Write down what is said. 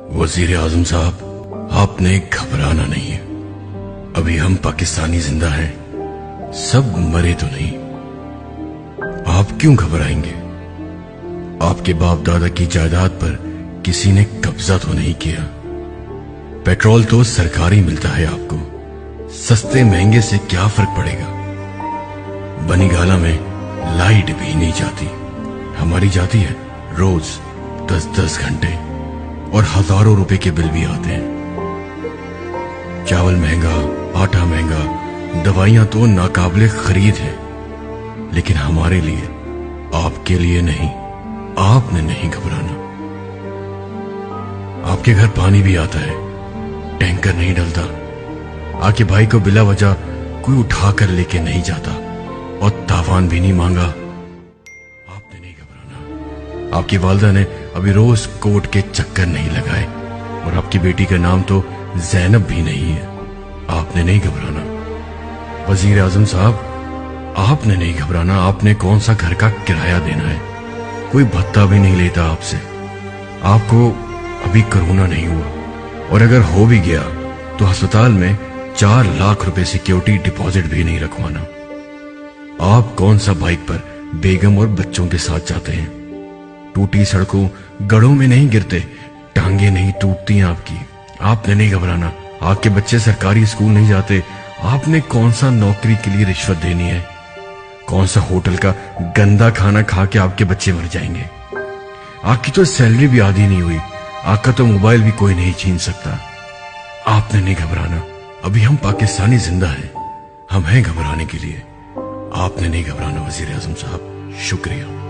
वजीर आजम साहब, आपने घबराना नहीं है। अभी हम पाकिस्तानी जिंदा हैं, सब मरे तो नहीं। आप क्यों घबराएंगे? आपके बाप दादा की जायदाद पर किसी ने कब्जा तो नहीं किया। पेट्रोल तो सरकारी मिलता है आपको, सस्ते महंगे से क्या फर्क पड़ेगा। बनीगाला में लाइट भी नहीं जाती, हमारी जाती है रोज 10-10 घंटे, और हजारों रुपए के बिल भी आते हैं। चावल महंगा, आटा महंगा, दवाइयां तो नाकाबिले खरीद है, लेकिन हमारे लिए, आपके लिए नहीं। आपने नहीं घबराना। आपके घर पानी भी आता है, टैंकर नहीं डलता। आपके भाई को बिला वजह कोई उठाकर लेके नहीं जाता, और तावान भी नहीं मांगा। आपने नहीं घबराना। आपकी वालदा ने अभी रोज कोर्ट के चक्कर नहीं लगाए, और आपकी बेटी का नाम तो जैनब भी नहीं है। आपने नहीं घबराना। वजीर आजम साहब, आपने नहीं घबराना। आपने कौन सा घर का किराया देना है, कोई भत्ता भी नहीं लेता आपसे। आपको अभी कोरोना नहीं हुआ, और अगर हो भी गया तो अस्पताल में 4 लाख रुपए सिक्योरिटी डिपॉजिट भी नहीं रखवाना। आप कौन सा बाइक पर बेगम और बच्चों के साथ जाते हैं? टूटी सड़कों, गड़ों में नहीं गिरते, टांगे नहीं टूटती आपकी। आपने नहीं घबराना। आपके बच्चे सरकारी स्कूल नहीं जाते। आपने कौन सा नौकरी के लिए रिश्वत देनी है? कौन सा होटल का गंदा खाना खा के आपके बच्चे मर जाएंगे? आपकी तो सैलरी भी आधी नहीं हुई, आपका तो मोबाइल भी कोई नहीं छीन सकता। आपने नहीं घबराना। अभी हम पाकिस्तानी जिंदा हैं, हम हैं घबराने के लिए। आपने नहीं घबराना वजीर आजम साहब। शुक्रिया।